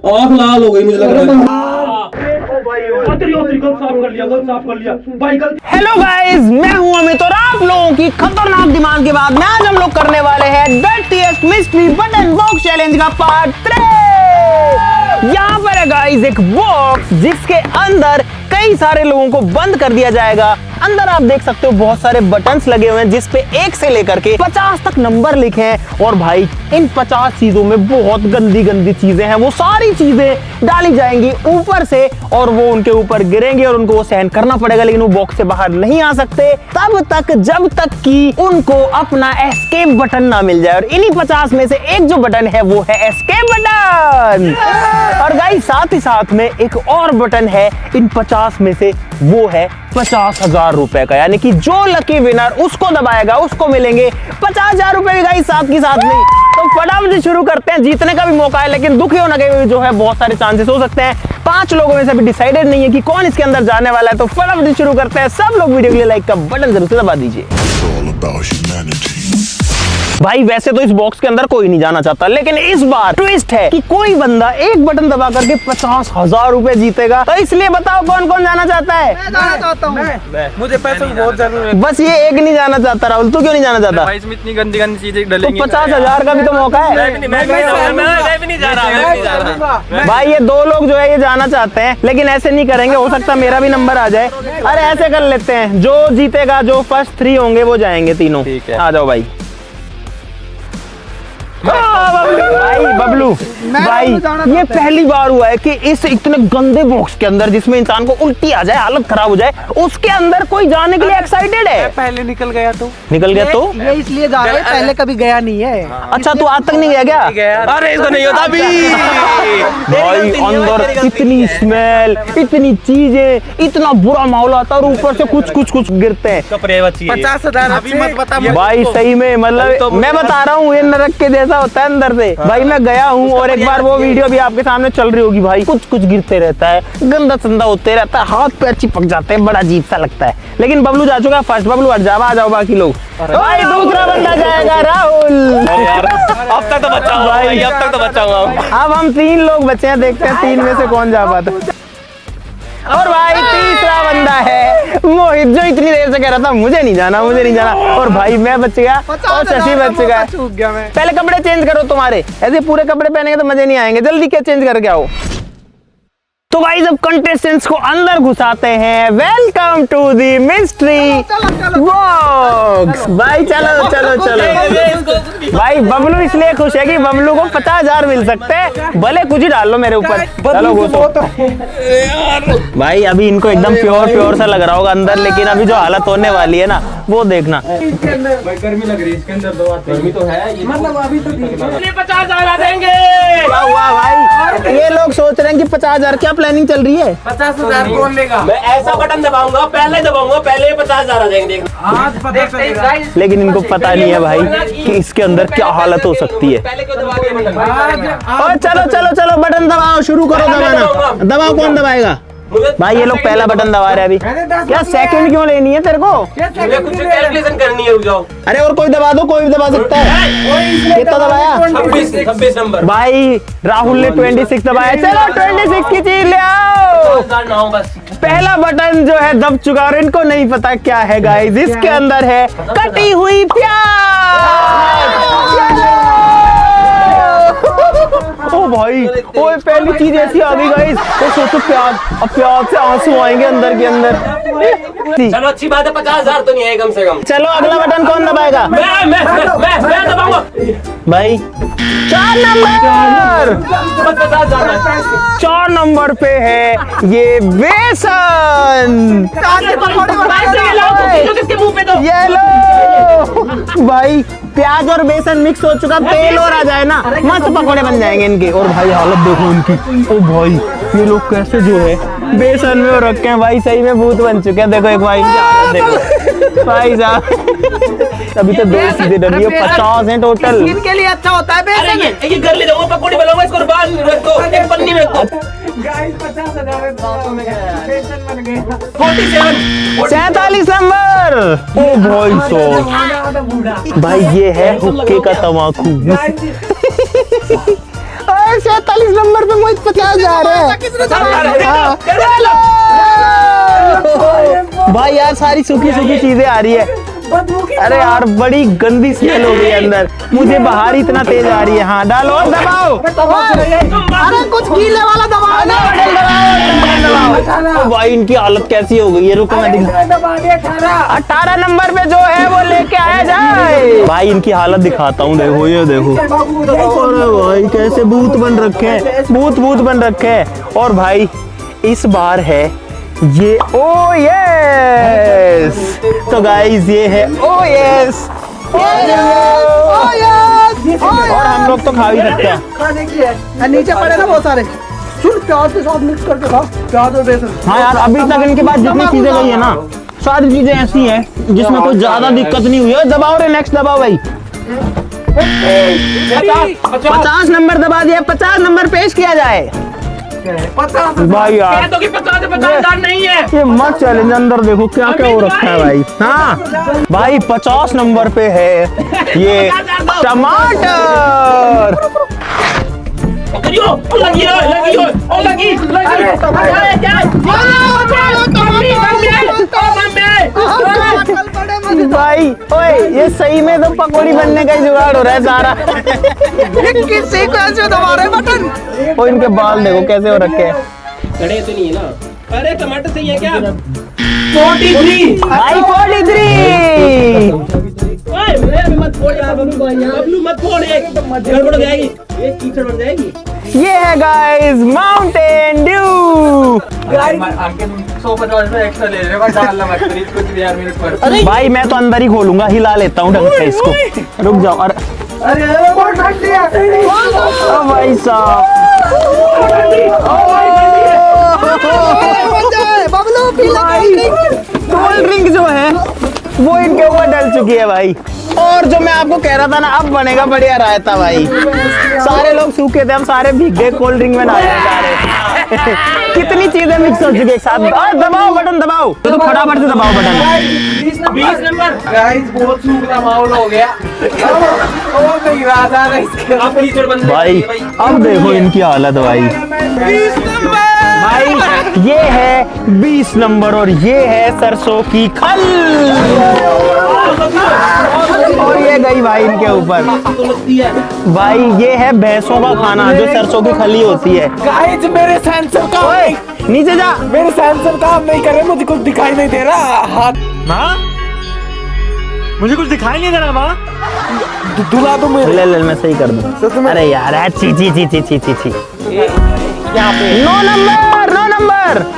आँख लाल हो गई मुझे लग रहा है। हेलो गाइस, मैं हूं अमित और आप लोगों की खतरनाक डिमांड के बाद में आज हम लोग करने वाले हैं dirtiest mystery button box challenge का पार्ट 3। यहाँ पर है गाइस एक बॉक्स जिसके अंदर कई सारे लोगों को बंद कर दिया जाएगा। अंदर आप देख सकते हो बहुत सारे बटन्स लगे हुए हैं जिसपे 1 से लेकर के 50 तक नंबर लिखे हैं। और भाई इन 50 चीजों में बहुत गंदी गंदी चीजें हैं, वो सारी चीजें डाली जाएंगी ऊपर से और वो उनके ऊपर गिरेंगे और उनको वो सहन करना पड़ेगा, लेकिन वो बॉक्स से बाहर नहीं आ सकते तब तक जब तक कि उनको अपना एस्केप बटन ना मिल जाए। और इन्हीं 50 में से एक जो बटन है वो है एस्केप बटन। और गाइस साथ ही साथ में एक और बटन है इन 50 में से, वो है 50,000 रुपए का, यानी कि जो लकी विनर उसको दबाएगा उसको मिलेंगे 50,000 रुपए भी गाइस साथ की साथ में। तो फटाफट से शुरू करते हैं। जीतने का भी मौका है लेकिन दुखी होने के जो है बहुत सारे चांसेस हो सकते हैं। 5 लोगों में से अभी डिसाइडेड नहीं है कि कौन इसके अंदर जाने वाला है। तो फटाफट से शुरू करते हैं। सब लोग वीडियो के लिए लाइक का बटन जरूर से दबा दीजिए। भाई वैसे तो इस बॉक्स के अंदर कोई नहीं जाना चाहता, लेकिन इस बार ट्विस्ट है कि कोई बंदा एक बटन दबा करके 50,000 रुपए जीतेगा। तो इसलिए बताओ कौन कौन जाना चाहता है? मैं जाना चाहता हूँ। मुझे पैसों की बहुत जरूरत है। बस ये एक नहीं जाना चाहता। राहुल तू क्यों नहीं जाना चाहता? भाई इसमें इतनी गंदी गंदी चीजें डलेंगी। तो 50,000 का भी तो मौका है। मैं भी नहीं जा रहा। भाई ये 2 लोग जो है ये जाना चाहते हैं, लेकिन ऐसे नहीं करेंगे, हो सकता है मेरा भी नंबर आ जाए। अरे ऐसे कर लेते हैं, जो जीतेगा, जो फर्स्ट 3 होंगे वो जाएंगे तीनों। ठीक है। आ जाओ भाई। भाई बबलू भाई ये पहली बार हुआ है कि इस इतने गंदे बॉक्स के अंदर जिसमें इंसान को उल्टी आ जाए, हालत खराब हो जाए, उसके अंदर कोई जाने के लिए एक्साइटेड है। पहले निकल गया तो ये इसलिए जा रहे हैं, पहले कभी गया नहीं है। अच्छा तू आज तक नहीं गया क्या? अरे इसको नहीं होता अभी। भाई अंदर इतनी स्मेल, इतनी चीजें, इतना बुरा माहौल आता है और ऊपर से कुछ गिरते हैं। 50,000 अभी मत बता भाई सही में मतलब मैं बता रहा हूँ ये नरक के जैसा होता है अंदर से। भाई मैं गया हूँ और एक बार वो वीडियो भी आपके सामने चल रही होगी। भाई कुछ गिरते रहता है, गंदा संदा होते रहता है, हाथ पैर चिपक जाते हैं, बड़ा अजीब सा लगता है। लेकिन बबलू जा चुका है फर्स्ट। बबलू हट जाओ, आ जाओ बाकी लोग। भाई दूसरा बंदा जाएगा राहुल। अब तक तो बचा हुआ भाई, अब तक तो बचा हुआ। अब हम 3 लोग बचे हैं, देखते हैं 3 में से कौन जा पाता। और भाई तीसरा बंदा है मोहित, जो इतनी देर से कह रहा था मुझे नहीं जाना। और भाई मैं बच गया और शशि बच गया। पहले कपड़े चेंज करो तुम्हारे, ऐसे पूरे कपड़े पहनेंगे तो मजे नहीं आएंगे। जल्दी क्या चेंज करके आओ। तो भाई जब कंटेस्टेंट्स को अंदर घुसाते हैं, welcome to the mystery box. भाई चलो भाई बबलू इसलिए खुश है कि बबलू को 50,000 मिल सकते हैं, भले कुछ ही डाल लो मेरे ऊपर। चलो घुसो। भाई अभी इनको एकदम प्योर सा लग रहा होगा अंदर, लेकिन अभी जो हालत होने वाली है ना वो देखना। गर्मी लग रही है इसके अंदर, गर्मी तो है मतलब अभी तो 50,000 देंगे। क्या हुआ भाई? ये लोग सोच रहे हैं कि 50,000 क्या प्लानिंग चल रही है? 50,000 कौन लेगा? मैं ऐसा बटन दबाऊंगा, पहले 50,000 आ जाएंगे। आज पता चलेगा। लेकिन इनको पता नहीं है भाई कि इसके अंदर क्या हालत हो सकती है। पहले क्यों दबा दिया बटन? और चलो बटन दबाओ, शुरू करो दबाना। दबाओ, कौन दबाएगा? भाई ये लोग पहला बटन दबा रहे हैं अभी। क्या सेकंड क्यों लेनी है तेरे को? मुझे कुछ कैलकुलेशन करनी है, रुक जाओ। अरे और कोई दबा दो, कोई भी दबा सकता है। कितना दबाया? 26 नंबर। भाई राहुल ने 26 दबाया। चलो 26 की चीज ले आओ। बस पहला बटन जो है दब चुका और इनको नहीं पता क्या है गाइस। इसके अंदर है कटी हुई प्याज। ओ भाई ओए पहली चीज ऐसी आ गई गाइस। तो सोचो प्याज, अब प्याज से आंसू आएंगे अंदर के अंदर। चलो अच्छी बात है, 50,000 तो नहीं है कम से कम। चलो अगला बटन कौन दबाएगा? मैं दबाऊंगा भाई 4 नंबर। 4 नंबर पे है ये बेसन। किसके मुंह पे दो? ये लो भाई, प्याज और बेसन मिक्स हो चुका, तेल और आ जाए ना मस्त पकौड़े बन जाएंगे इनके। और भाई हालत देखो इनकी। ओ भाई ये लोग कैसे जो है बेसन में रखे हैं भाई, सही में भूत बन चुके हैं। देखो एक भाई की हालत देखो भाई साहब। अभी तो 2 चीजें डली है, 50 है टोटल। इनके लिए अच्छा होता है बेसन। ये घर ले जाऊंगा, पकौड़ी बनाऊंगा, इसको बांध रखो एक पन्नी में रखो। 47 नंबर। ओ भाई साहब, भाई ये है हुक्के का तमाकू। 47 नंबर पे मोहित 50 भाई यार सारी सूखी सूखी चीजें आ रही है। अरे यार बड़ी गंदी स्मेल हो गई अंदर, मुझे बाहर इतना तेज आ रही है। हाँ डालो और दबाओ। अरे कुछ गीले वाला दबाओ ना। दबाओ। भाई इनकी हालत कैसी हो गई है, रुको मैं दिखा। 18 नंबर पे जो है वो लेके आया जाए। भाई इनकी हालत दिखाता हूँ, देखो ये देखो। अरे भाई कैसे भूत बन रखे हैं, भूत बन रखे हैं। और भाई इस बार है ये ओ यस। तो गाइस ये है ओ यस। और हम लोग तो खा भी सकते हैं। नीचे पड़े ना बहुत सारे। सुन प्याज के साथ मिक्स करके खा, प्याज और बेसन। हाँ यार अभी तक इनके पास जितनी चीजें गई है ना, सारी चीजें ऐसी हैं जिसमें कोई ज्यादा दिक्कत नहीं हुई है। दबाओ रे, नेक्स्ट दबाओ भाई। 50 नंबर दबा दिया, 50 नंबर पेश किया जाए। भाई यार तो कि 50 नहीं है। ये मत चैलेंज, अंदर देखो क्या क्या हो रखा है भाई। हाँ भाई 50 नंबर पे है ये टमाटर। भाई ओए ये सही में तो पकौड़ी बनने का ही जुगाड़ हो रहा है सारा। किसी को ऐसे दबा रहे बटन। ओ इनके बाल देखो कैसे हो रखे हैं। कड़े तो नहीं है ना। अरे टमाटर सही है क्या? 43 भाई 43। ओए मेरे मत फोड़ यार बबलू मत फोड़, गड़बड़ हो जाएगी, ये कीचड़ बन जाएगी। ये है गाइस माउंटेन ड्यू। 150 में एक्स्ट्रा ले रहे हो, डालना मत प्लीज कुछ भी यार मेरे पर। भाई मैं तो अंदर ही खोलूंगा, हिला लेता हूँ ढंग से इसको। रुक जाओ। और अरे बहुत ठंडी है। ओ भाई साहब बबलू कोल्ड ड्रिंक जो है वो इनके ऊपर डल चुकी है भाई। और जो मैं आपको कह रहा था ना, अब बनेगा बढ़िया रायता भाई। सारे लोग सूखे थे, हम सारे भीग गए कोल्ड ड्रिंक में नहाए सारे। कितनी चीजें मिक्स हो चुकी है एक साथ। और दबाओ बटन दबाओ, तो फटाफट से दबाओ बटन। 20 नंबर गाइस बहुत सूखा माहौल हो गया। और नहीं रहा था इसके। अब कीचड़ बन भाई अब देखो इनकी हालत भाई। 20 नंबर भाई ये है 20 नंबर और ये है सरसों की खल। और ये गई भाई इनके ऊपर। भाई ये है भैंसों का खाना जो सरसों की खली होती है। गाइस मेरे सेंसर का ओए नीचे जा। मेरे सेंसर काम नहीं कर रहे, मुझे कुछ दिखाई नहीं दे रहा। हाथ माँ मुझे कुछ दिखाई नहीं दे रहा माँ। दुला तो मेरे ले मैं सही कर दूं। अरे यार ची ची ची ची ची ची ची। यहाँ पे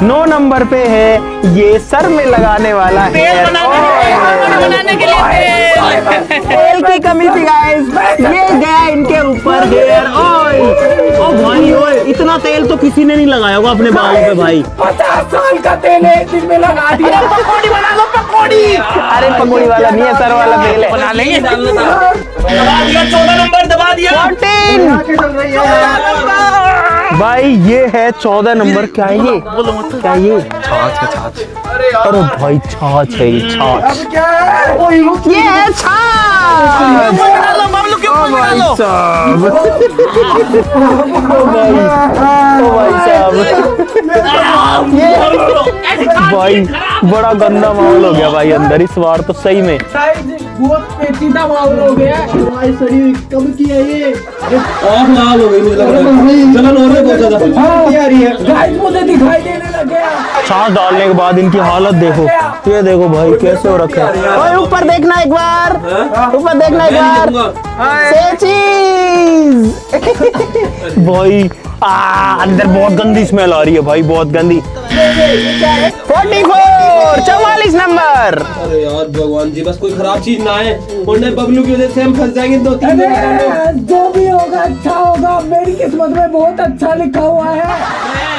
9 नंबर पे है ये सर में लगाने वाला है। तेल की कमी थी गाइस, ये गया इनके ऊपर हेयर ऑयल। ओ भाई ओए इतना तेल तो किसी ने नहीं लगाया होगा अपने बालों पे भाई। 50 साल का तेल है, दिन में लगा दिया। पकौड़ी बना लो पकौड़ी। अरे पकौड़ी वाला नहीं है, सर वाला तेल है। बना लेंगे। दबा दिया 14 नंबर दबा दिया। 14 भाई ये है 14 नंबर। क्या है ये? क्या है ये? छाछ। अरे भाई छाछ है ये, छाछ। क्या है? ये है छाछ। ओ भाई साहब। ओ भाई साहब ये भाई बड़ा गंदा माहौल हो गया भाई अंदर इस बार तो सही में। बहुत पेचीदा माहौल हो गया। भाई सही कब किया ये? और लाल हो गई मुझे लग रहा है। चलन हो रही है बहुत ज्यादा। आ रही है गाइस, मुझे दिखाई देने लग गया। छाछ डालने के बाद इनकी हालत देखो, ये देखो भाई कैसे हो रखा है। ओए ऊपर देखना एक बार, ऊपर देखना एक बार। से चीज भाई अंदर बहुत गंदी स्मेल आ रही है भाई, बहुत गंदी। 44 नंबर। अरे यार भगवान जी बस कोई खराब चीज ना आए, वरना बबलू की वजह से हम फंस जाएंगे 2-3 दिन। जो भी होगा अच्छा होगा, मेरी किस्मत में बहुत अच्छा लिखा हुआ है।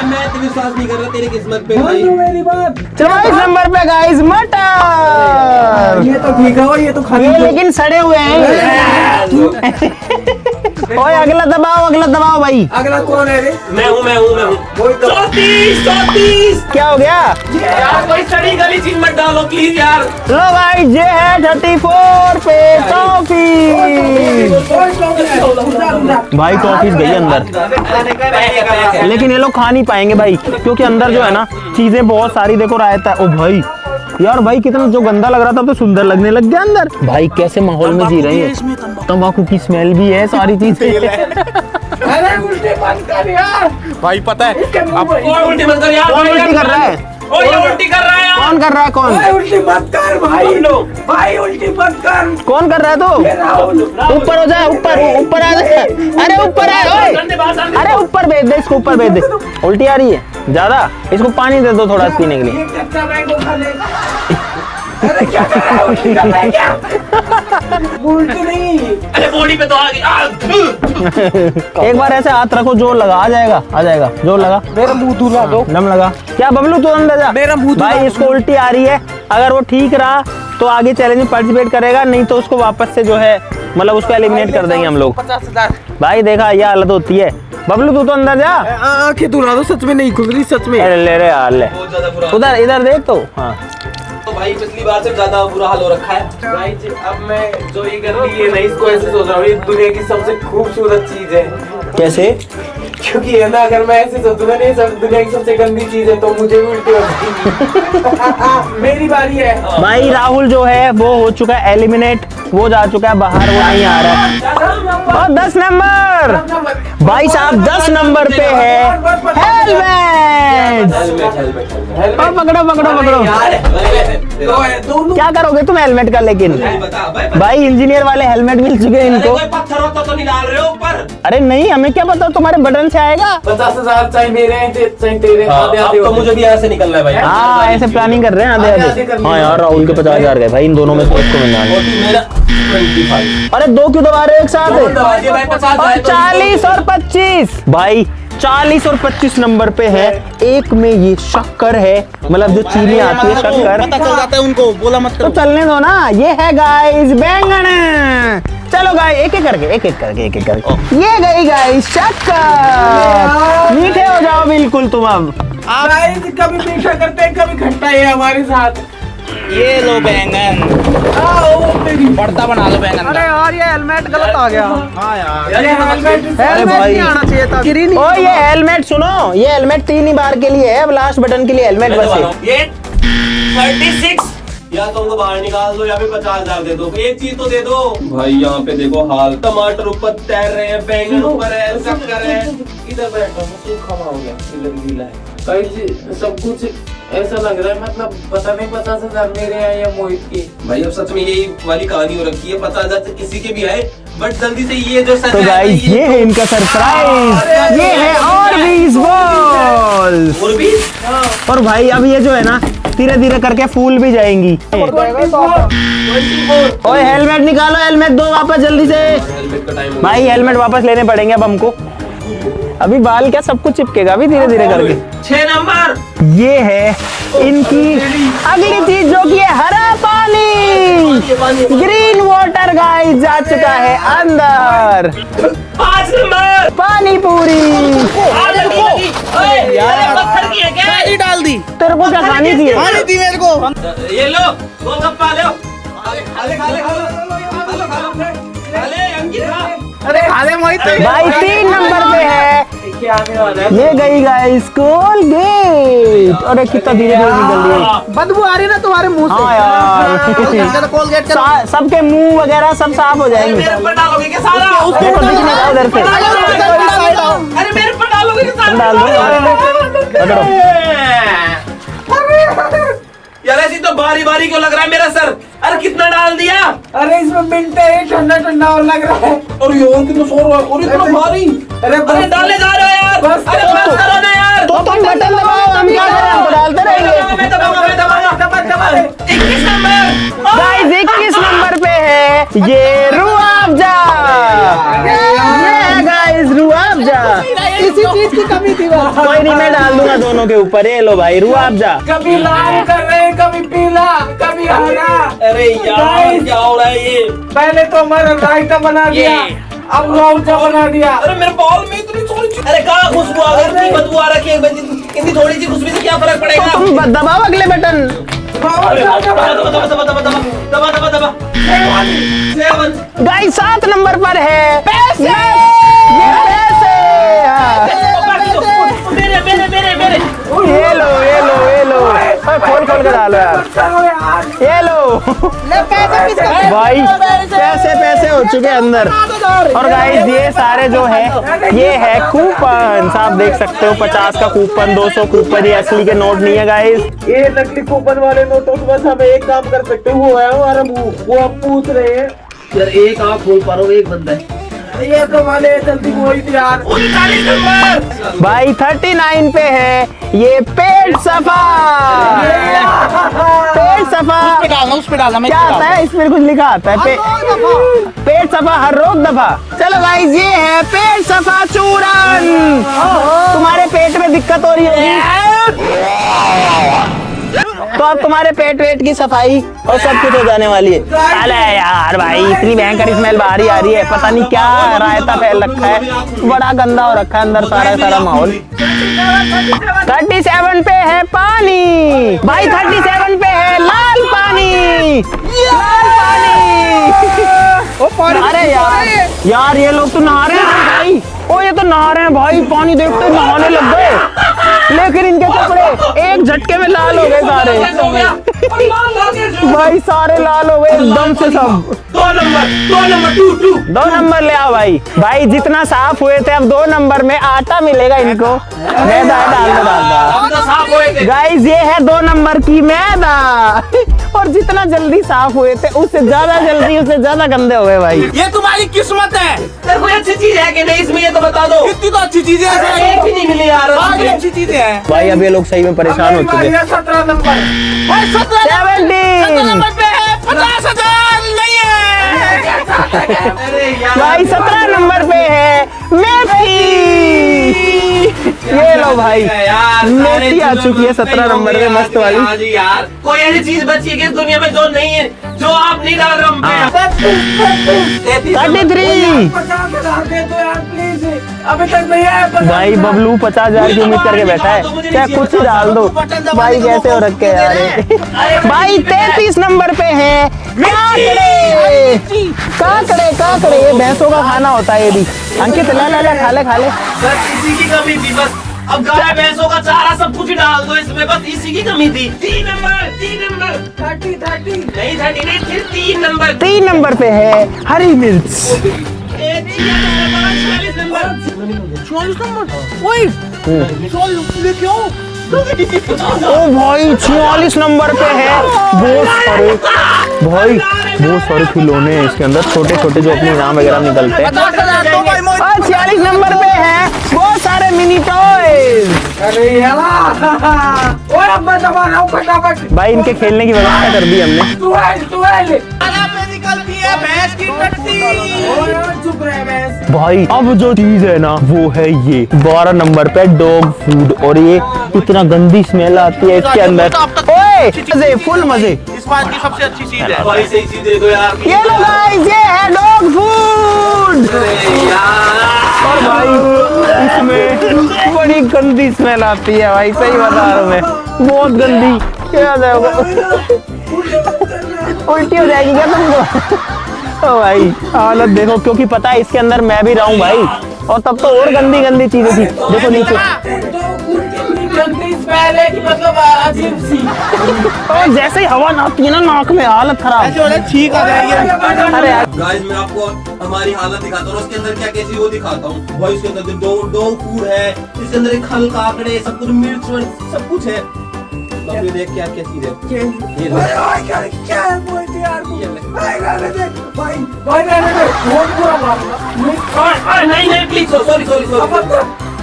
मैं तो विश्वास नहीं कर रहा तेरी किस्मत पे भाई। मेरी बात 44 नंबर पे गाइस मटर। ये तो ठीक है, ये तो खाली ये लेकिन सड़े हुए हैं। ओए अगला दबाओ भाई। अगला कौन है रे? मैं हूँ 34। क्या हो गया? यार कोई सड़ी गली चीज मत डालो प्लीज यार। लो भाई ये है 34 पे टॉफी। भाई टॉफीज गई अंदर, लेकिन ये लोग खा नहीं पाएंगे भाई, क्योंकि अंदर जो है ना चीजें बहुत सारी देखो रायता है। ओ भाई यार भाई कितना जो गंदा लग रहा था तो सुंदर लगने लग गया अंदर। भाई कैसे माहौल में जी रही है, तंबाकू की स्मेल भी है, सारी चीजें। अरे उल्टे मत कर यार। भाई पता है अब कौन उल्टी मत कर यार। कौन उल्टी कर रहा है? ओ ये उल्टी कर रहा है यार। कौन कर रहा है? कौन अरे उल्टी मत कर भाई, भाई उल्टी मत कर। कौन कर रहा है? तो ऊपर हो जाए, ऊपर आ जाए। अरे ऊपर आ, ओए अरे ऊपर भेज दे इसको, ऊपर भेज दे। उल्टी आ रही है ज्यादा, इसको पानी दे दो थोड़ा पीने के लिए। ये कच्चा मैंगो खा ले। अरे क्या कर रहा है? उल्टी कर रहा है क्या? उल्टी नहीं। अरे बॉडी पे तो आ गई। एक बार ऐसे हाथ रखो, जोर लगा, आ जाएगा जोर लगा। मेरा मुंह धुला दो। दम लगा। क्या बबलू तू अंदर जा। मेरा मुंह भाई इसको उल्टी आ रही है, अगर वो ठीक रहा तो आगे चैलेंज में पार्टिसिपेट करेगा, नहीं तो उसको वापस से जो है मतलब उसको एलिमिनेट कर देंगे हम लोग। 50,000। भाई देखा ये हालत होती है। बबलू तू तो अंदर जा। आंखें धुला दो, सच में नहीं खुल रही, सच में। अरे ले रे यार ले, बहुत ज्यादा बुरा उधर इधर देख तो। हाँ तो भाई पिछली बार से ज्यादा बुरा हाल हो रखा है भाई जी। अब मैं जो ये कर रही है नहीं, इसको ऐसे सोच रहा हूँ ये दुनिया की सबसे खूबसूरत चीज है। कैसे? क्योंकि है ना, अगर मैं ऐसे सोचूंगा नहीं सब दुनिया की सबसे गंदी चीज है तो मुझे भी उल्टी होगी। मेरी बारी है भाई राहुल जो है वो हो चुका है एलिमिनेट, वो जा चुका है बाहर, वो नहीं आ रहा है। और 10 नंबर भाई साहब 10 नंबर पे है हेलमेट। और पकड़ो क्या करोगे तुम हेलमेट का? लेकिन भाई इंजीनियर वाले हेलमेट मिल चुके हैं इनको। पत्थर होता तो नहीं डाल रहे हो ऊपर। अरे नहीं, हमें क्या पता तुम्हारे बटन से आएगा। 50,000 चाहे मेरे हैं चाहे तेरे। अब तो मुझे भी यहाँ से निकलना है भाई। हाँ ऐसे प्लानिंग कर रहे हैं आधे आधे। हाँ यार राहुल के 50,000 गए भाई, इन दोनों में से एक को मिलना है। मेरा 25। अरे दो क्यों दबा रहे हो एक साथ? भाई 50 और 40 और 25 भाई 40 और 25 नंबर पे है। एक में ये शक्कर है, मतलब जो चीनी आती है शक्कर, पता चल जाता है उनको, बोला मत तो चलने दो ना। ये है गाइस बैंगन। चलो गाइस एक एक करके ये गई गाइस शक्कर। मीठे हो जाओ बिल्कुल तुम अब। गाइस कभी मीठा करते हैं कभी खट्टा है हमारे साथ। ये लो बैंगन, पड़ता बना लो बैंगन। अरे यार ये हेलमेट गलत आ गया। हाँ यार अरे हेलमेट भाई। नहीं आना चाहिए था। गिरी नहीं। ओ ये हेलमेट सुनो, ये हेलमेट 3 ही बार के लिए है, अब लास्ट बटन के लिए हेलमेट बस है। ये 36 या तो उनको बाहर निकाल दो या फिर 50,000 दे दो, एक चीज तो दे दो भाई। यहाँ पे देखो हाल, टमाटर ऊपर तैर रहे हैं, बैंगन ऊपर है, शक्कर है। इधर बैठो, सूखा हो गया, इधर गीला है। सब कुछ ऐसा लग रहा है मतलब पता नहीं 50,000 मेरे हैं या मोहित के। भाई अब सच में यही वाली कहानी हो रखी है, 50,000 से किसी के भी आए, बट जल्दी से ये जो सच तो गाइस ये है इनका सरप्राइज, ये है और 20 बॉल। और भाई अब ये जो है ना धीरे धीरे करके फूल भी जाएंगी। ओए हेलमेट निकालो, हेलमेट दो वापस जल्दी से। भाई हेलमेट वापस लेने पड़ेंगे अब हमको, अभी बाल क्या सब कुछ चिपकेगा अभी धीरे धीरे करके। 6 नंबर ये है इनकी अगली चीज जो कि है हरा पानी, ग्रीन वाटर गाइस जा चुका है अंदर। 5 नंबर पानी पूरी। पत्थर की है क्या? डाल दी, तेरे को क्या खानी थी? खानी थी मेरे को। ये लो गोलगप्पा लो, खा ले अंकित खा। अरे खाले मोहित। भाई 3 नंबर पे है, क्या आने वाला है? ये गई गाइस कोलगेट। अरे कितना धीरे धीरे निकल रही है। बदबू आ रही ना तुम्हारे मुंह से। हाँ यार कोलगेट सबके मुंह वगैरह सब साफ हो जाएंगे। मेरे ऊपर डालोगे क्या सारा? देखो दिखने का उधर से अरे मेरे ऊपर डालोगे क्या सारा? डाल दो। पकड़ो। यार ऐसी तो बारी बारी क्यों लग रहा है मेरा सर? अरे कितना डाल दिया? अरे इसमें मिनट है, ठंडा ठंडा और लग रहा है। और ये और कितना शोर हुआ, और इतना भारी। अरे अरे डाले जा रहे हो यार। बस अरे बस करो ना यार। तो तुम बटन दबाओ, हम क्या करें, हमको डालते रहेंगे। मैं दबाऊंगा 21 नंबर गाइस 21 नंबर पे है ये रूह अफ़ज़ा। ये है गाइस रूह अफ़ज़ा। इसी चीज की कमी कोई नहीं, मैं डाल दूंगा दोनों के ऊपर। ये लो भाई रुआबजा। कभी लाल कर रहे हैं, कभी पीला, कभी हरा। अरे यार क्या हो रहा है ये? पहले तो हमारा रायता बना दिया, अब रोजा बना दिया। अरे मेरे बॉल में इतनी थोड़ी सी, अरे कहाँ खुशबू आ गई? इतनी बदबू आ रखी है, इतनी थोड़ी सी खुशबू से क्या फर्क पड़ेगा? तो तुम दबाओ अगले बटन। अरे दबा दबा दबा दबा दबा दबा दबा दबा दबा 7 गाइस 7 नंबर पर है पैसे। ये पैसे। मेरे मेरे मेरे मेरे ये लो ये लो ये लो। खोल खोल के डालो यार। ये लो भाई, पैसे पैसे हो चुके अंदर। और गाइस ये सारे जो है ये है कूपन। आप देख सकते हो 50 का कूपन, 200 कूपन। ये असली के नोट नहीं है गाइस। ये नकली कूपन वाले नोटों से बस हम एक काम कर सकते हैं, वो है हमारा मुंह, वो हम पूछ रहे हैं। यार एक आँख खोल पा रहा हूँ, एक बंदा है। ये तो वाले जल्दी वही थी यार। 39 नंबर भाई 39 पे है ये पेट सफा। पेट सफा उस पे डालना मैं क्या आता है? इसमें कुछ लिखा आता है पेट सफा हर रोज दफा। चलो गाइस ये है पेट सफा चूरन। तुम्हारे पेट में दिक्कत हो रही होगी तो अब तुम्हारे पेट वेट की सफाई और सब कुछ हो जाने वाली है। अरे यार भाई इतनी भयंकर स्मेल बाहर ही आ रही है, पता नहीं क्या रायता फैल रखा है, बड़ा गंदा हो रखा है अंदर सारा माहौल। 37 पे है पानी भाई, 37 पे है लाल पानी। लाल पानी। अरे यार ये लोग तो नहा रहे हैं भाई। ओ ये तो नहा रहे हैं भाई, पानी देखते नहाने लग गए, लेकिन इनके कपड़े एक झटके में लाल हो गए सारे। भाई सारे लाल हो गए एकदम से सब। 2 नंबर 2 नंबर ले आओ भाई। भाई जितना साफ हुए थे अब 2 नंबर में आटा मिलेगा इनको। मैदा डाल दो गाइस, ये है 2 नंबर की मैदा। और जितना जल्दी साफ हुए थे उससे ज्यादा जल्दी उससे ज्यादा गंदे हो गए भाई। ये तुम्हारी किस्मत है। कोई अच्छी चीज है कि नहीं इसमें, ये तो बता दो। कितनी तो अच्छी चीजें हैं, एक भी नहीं मिली यार। सारी अच्छी चीजें हैं। भाई अब ये लोग सही में परेशान हो चुके हैं। 17 नंबर। 70 नंबर पे है 50,000 नहीं है। अरे यार भाई 17 नंबर पे है मेथी। ये लो भाई मेथी आ चुकी है 17 नंबर पे, मस्त वाली। हाँ जी यार, कोई ऐसी चीज बची है कि इस दुनिया में जो नहीं है, जो आप नहीं डाल रहे हो। 33 50,000 दे दो यार प्लीज, अभी तक नहीं आया। भाई बबलू 50,000 की उम्मीद करके बैठा है, क्या कुछ ही डाल दो भाई, कैसे हो रखे यार। भाई 33 नंबर पे है काकड़े। काकड़े ये भैंसों का खाना होता है ये भी। अंकित ला खा ले। बस इसी की कमी थी बस। अब गाय भैंसों का चारा सब कुछ डाल दो इसमें, बस इसी की कमी थी। 3 नंबर 30 नहीं 30 नहीं, फिर 3 नंबर 3 नंबर पे है हरी मिर्च। 46 नंबर। ओ भाई 46 नंबर पे है बहुत सारे खिलौने हैं इसके अंदर, छोटे छोटे जो अपने इनाम वगैरह निकलते हैं। और 46 नंबर पे है बहुत सारे मिनी टॉयज। अरे यार ओए अब मैं दबा रहा हूँ फटाफट। भाई इनके खेलने की व्यवस्था कर दी हमने। निकलती है भैंस की टट्टी। चुप रहे भैंस। भाई अब जो चीज है ना वो है ये 12 नंबर पे डॉग फूड। और ये इतना गंदी स्मेल आती है इसके अंदर। ओए मजे फुल मजे। इस बात की सबसे अच्छी चीज है। भाई सही चीज दे दो यार। ये लो गाइस ये है डॉग फूड। अरे यार और भाई इसमें बड़ी गंदी स्मेल आती है भाई, सही बता रहा हूँ मैं, बहुत गंदी। क्या होगा उल्टी हो जाएगी क्या तुमको? ओ भाई हालत देखो, क्योंकि पता है इसके अंदर मैं भी रहा हूँ भाई, और तब तो और गंदी चीजें थी। देखो नीचे मतलब अजीब सी। और जैसे ही हवा नाकती है ना नाक में, हालत खराब। ठीक आ जाएगी। अरे यार गाइस मैं आपको हमारी हालत दिखाता हूँ, उसके अंदर क्या कैसी वो दिखाता हूँ भाई। इसके अंदर डॉग फूड है, इसके अंदर एक खल काकड़े सब कुछ, मिर्च सब कुछ है। तो ये देख क्या क्या चीज है ये क्या है वो यार भाई बहुत बुरा मामला। नहीं प्लीज सॉरी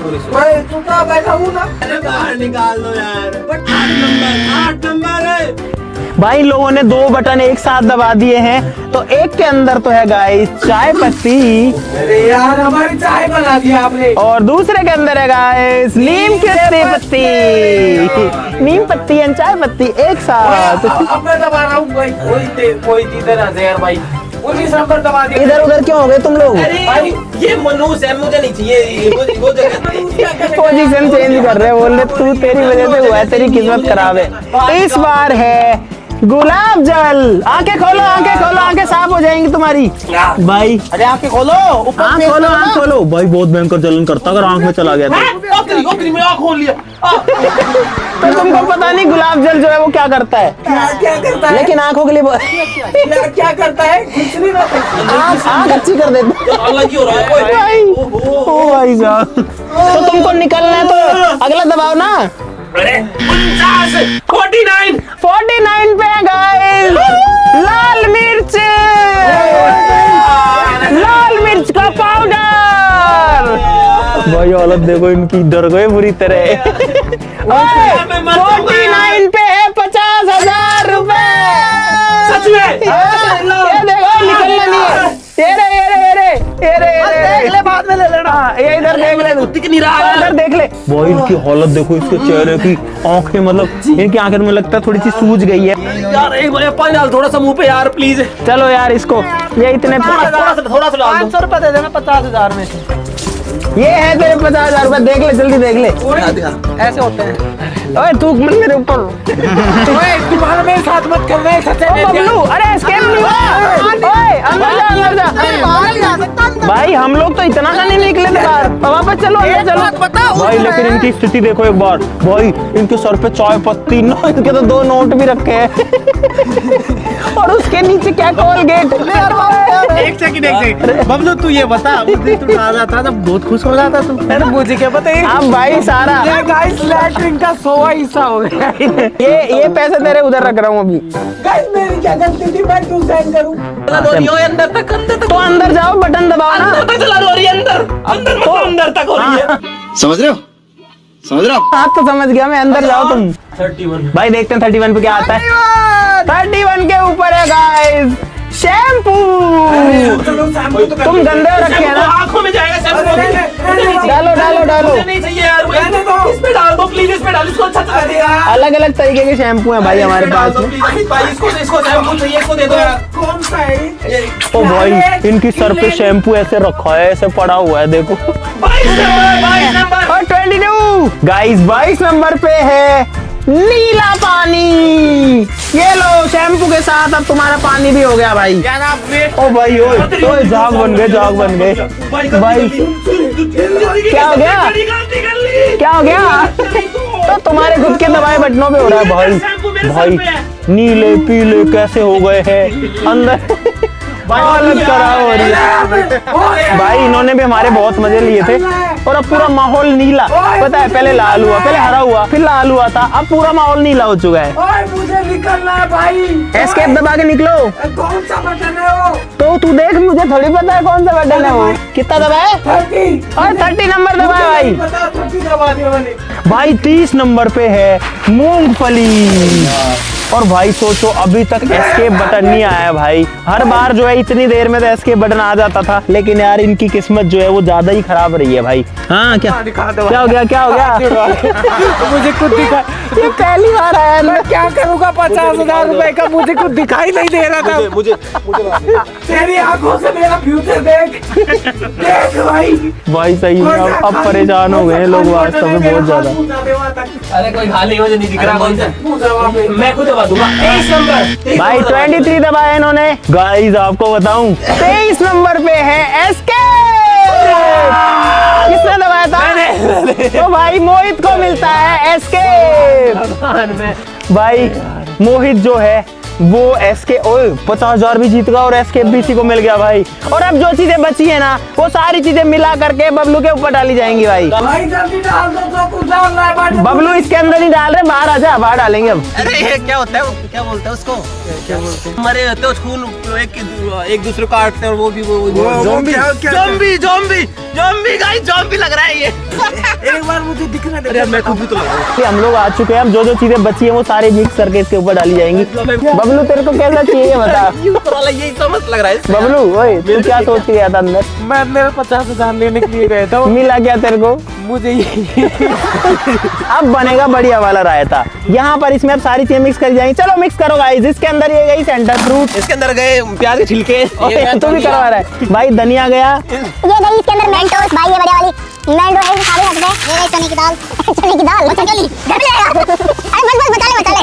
मैं चुपचाप बैठा हूँ ना। अरे बाहर निकाल दो यार। 8 नंबर है। भाई लोगों ने 2 बटन एक साथ दबा दिए हैं, तो एक के अंदर तो है गाइस चाय पत्ती, अरे यार हमारी चाय बना दी आपने। और दूसरे के अंदर है गाइस नीम की पत्ती, नीम पत्ती एंड चाय पत्ती एक साथ। अब मैं दबा रहा हूँ भाई, कोई इधर आ जाए यार भाई, 19 नंबर दबा दिया। इधर उधर क्यों हो गए तुम लोग? अरे ये मनोज है, मुझे नहीं चाहिए वो जगह। पोजीशन चेंज कर रहे हैं, बोल रहे तू तेरी वजह से हुआ है, तेरी किस्मत खराब है। इस बार है गुलाब जल। आंखें खोलो, आंखें खोलो, आंखें साफ हो जाएंगी तुम्हारी भाई। अरे आंखें खोलो, ऊपर आंख फेस खोलो, करो आंख ना। खोलो भाई, बहुत भयंकर जलन करता अगर आंख में चला गया तो। ओकरी मैं आंख खोल लिया। तो तुमको पता नहीं गुलाब जल जो है वो क्या करता है, क्या करता है? लेकिन आंखों के लिए क्या करता है? कुछ नहीं रहता। आंख अच्छी कर देता अलग ही हो रहा है भाई। ओ भाई साहब, तो तुमको निकलना है तो अगला दबाओ ना। अरे 49 पे है गाइस लाल मिर्च, लाल मिर्च का पाउडर। भाई हालत देखो इनकी, डर गए बुरी तरह। 49 पे है 50,000 रुपए। सच में ये देखो निकलना नहीं है। ये रे बाद में ले लेना। ये इधर देख ले, दिख नहीं रहा इधर देख ले। भाई इनकी हालत देखो, इसके चेहरे की आंखें, मतलब इनकी आंखें में लगता है थोड़ी सी सूज गई है यार। एक बार पानी डाल थोड़ा सा मुंह पे यार प्लीज। चलो यार इसको, ये इतने थोड़ा सा डाल दो। 500 रुपए दे देना 50,000 में से। ये है तेरे 50,000 रुपए, देख ले जल्दी देख ले। ऐसे होते हैं। ओए तू मत मेरे ऊपर। ओए तुम्हारा मेरे साथ मत कर रहे सच ओ बबलू, अरे एस्केप नहीं हुआ। ओए अंदर जा, अंदर जा। भाई हम लोग तो इतना सा नहीं निकले थे बाहर, वापस चलो अंदर चलो। भाई लेकिन इनकी स्थिति देखो एक बार, भाई इनके सर पे चाय पत्ती, इनके तो 2 नोट भी रखे हैं और उसके नीचे क्या कोलगेट। एक सेकंड बबलू तू ये बता, उस दिन तू डाला था तब बहुत खुश हो जाता तू। है ना, मुझे क्या पता है। अब भाई सारा ये गाइस लैटरिन का 100वां हिस्सा हो गया। ये पैसे तेरे उधर रख रहा हूँ अभी। गाइस मेरी क्या गलती थी, मैं क्यों साइन करूं? अंदर तक तो अंदर जाओ, बटन दबाओ ना। चला हो रही है अंदर तक हो रही है। समझ रहे हो? हाँ तो समझ गया मैं, अंदर जाओ तुम। 31 भाई देखते हैं 31 पे क्या आता है। 31 के ऊपर है गाइस शैम्पू। तुम गंदे हो रखे हैं ना। आंखों में जाएगा शैम्पू। डालो डालो डालो। नहीं चाहिए यार, इस पे डाल दो प्लीज, इस पे डाल, इसको अच्छा चला दे यार। अलग अलग तरीके के शैम्पू हैं भाई हमारे पास में। भाई इसको शैम्पू चाहिए, इसको दे दो यार। कौन सा है? ओ भाई इनकी सर पे शैम्पू ऐसे रखा है, ऐसे पड़ा हुआ है देखो। 22 नंबर। और 22 गाइस 22 नंबर पे है नीला पानी। ये लो शैम्पू के साथ अब तुम्हारा पानी भी हो गया भाई। यार आप वेट। ओ भाई ओए जाग बन गए, जाग बन गए भाई। क्या हो गया? क्या हो गया? तो तुम्हारे खुद के दबाए बटनों पे हो रहा है भाई। भाई नीले पीले कैसे हो गए हैं अंदर, हालत खराब हो रही है भाई। इन्होंने भी हमारे बहुत मजे लिए थे और अब पूरा माहौल नीला। पता है पहले लाल हुआ, पहले हरा हुआ, फिर लाल हुआ था, अब पूरा माहौल नीला हो चुका है। ओए मुझे निकलना है भाई। एस्केप दबा के निकलो। कौन सा बटन है वो? तो तू देख, मुझे थोड़ी पता है कौन सा बटन है वो। कितना दबाए? 30 और 30 नंबर दबाए भाई। पता 30 दबा दिया मैंने। भाई 30 नंबर पे है मूंगफली। और भाई सोचो अभी तक एस्केप बटन नहीं आया भाई। हर बार जो है इतनी देर में तो एस्केप बटन आ जाता था, लेकिन यार इनकी किस्मत जो है वो ज्यादा ही खराब रही है भाई। हाँ क्या क्या हो गया, क्या हो गया? मुझे खुद दिखा, ये पहली बार आया ना। मैं क्या करूँगा 50,000 रुपए का, मुझे कुछ दिखाई नहीं दे रहा था। मुझे तेरी आंखों से मेरा फ्यूचर देख देख भाई सही में अब परेशान हो गए हैं लोग वास्तव में बहुत ज्यादा। अरे कोई हाल नहीं, मुझे नहीं दिख रहा कौन सा। मैं खुद दबा दूंगा। 23 नंबर भाई 23 दबाया इन्होंने। गाइस आपको बताऊं 23 नंबर पे है एस्केप। किसने दबाया था? तो भाई मोहित को मिलता है एस्केप। भाई मोहित जो है वो एसके 50,000 भी जीत गया और एसके बीसी को मिल गया भाई। और अब जो चीजें बची है ना वो सारी चीजें मिला करके बबलू के ऊपर डाली जाएंगी भाई। भाई जल्दी डाल दो, जो कुछ डालना है बांट दो। बबलू इसके अंदर नहीं डाल रहे, बाहर आ जा, बाहर डालेंगे अब। अरे ये क्या होता है, क्या बोलते हैं उसको, क्या बोलते हैं, मरे होते हो खून एक दूसरे को काटते हैं और वो भी ज़ॉम्बी गाइस, ज़ॉम्बी लग रहा है ये। एक बार मुझे दिखने दे। अरे मैं खुद भी तो लग रहा हूँ। कि हम लोग आ चुके हैं, अब जो जो चीजें बची हैं वो सारी मिक्स करके इसके ऊपर डाली जाएंगी। बबलू तेरे को कैसा चाहिए बता। यही समझ लग रहा है। बबलू ओए तू क्या सोच के गया था अंदर? मैं मेरे 50,000 लेने के लिए गया था, मिला क्या तेरे को? मुझे ये अब बनेगा बढ़िया वाला रायता। यहाँ पर इसमें अब सारी चीजें मिक्स करी जाएंगी। चलो मिक्स करो गाइस। इसके अंदर ये गई सेंटर फ्रूट, इसके अंदर गए प्याज के छिलके, तू भी करवा रहा है भाई। धनिया गया, ये गई इसके अंदर मेंटोस भाई, ये बढ़िया वाली मेंटो है, सारे हट गए। ये गई चने की दाल, चने की दाल बचा ले, घर ले आया। अरे बस बचा ले। ये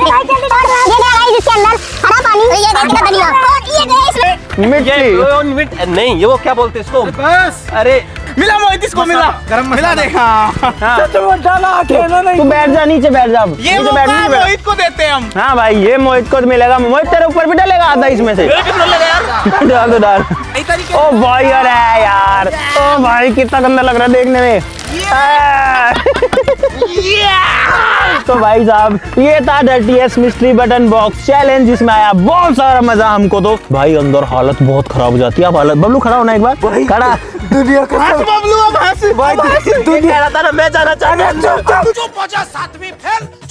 गया गाइस इसके अंदर हरा पानी, और ये गई धनिया, और ये गई इसमें मिर्ची। नहीं ये वो क्या बोलते हैं इसको, बस अरे मिला मोहित, इसको मिला गरम मिला देखा। डाला अकेला नहीं। तू बैठ जा, नीचे बैठ जा। ये नीचे बैठ, नीचे बैठ। मोहित को देते हैं हम। हाँ भाई ये मोहित को मिलेगा। मोहित तेरे ऊपर भी डालेगा आधा इसमें से। डाल दो डाल। ओ भाई अरे यार, ओ भाई कितना गंदा लग रहा है देखने में। तो भाई साहब ये था dirtiest mystery button box challenge, जिसमें आया बहुत सारा मजा हमको। तो भाई अंदर हालत बहुत खराब हो जाती है। अब हालत, बबलू खड़ा होना एक बार, खड़ा। दुनिया का हंस बबलू, अब हंस। भाई दुनिया रहा था ना मैं जाना चाहता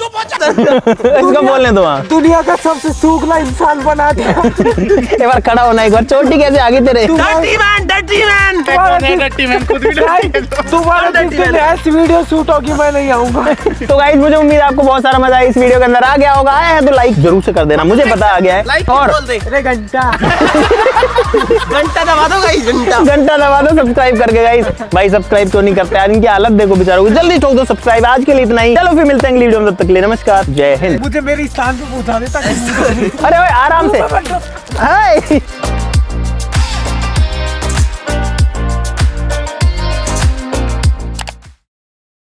इसको बोलने दो। वहाँ दुनिया का सबसे सूखला इंसान बना दिया। एक बार खड़ा होना एक बार। चोटी कैसे आगे तेरे? डर्टी मैन खुद भी डर्टी है। दोबारा ऐसी वीडियो शूट होगी मैं नहीं आऊंगा। तो गाइस मुझे उम्मीद है आपको बहुत सारा मजा इस वीडियो के अंदर आ गया होगा। आया है तो लाइक जरूर से कर देना, मुझे पता आ गया है। और अरे घंटा घंटा दबा दो गाइस, घंटा दबा दो सब्सक्राइब करके गाइस। भाई सब्सक्राब क्यों नहीं करते यार, इनकी हालत देखो बेचारों की। जल्दी ठोक दो सब्सक्राइब। आज के लिए इतना ही, चलो फिर मिलते हैं अगली वीडियो में, तब तक के लिए नमस्कार, जय हिंद। मुझे मेरी स्थान पे पहुंचा देता। अरे भाई आराम से। हाय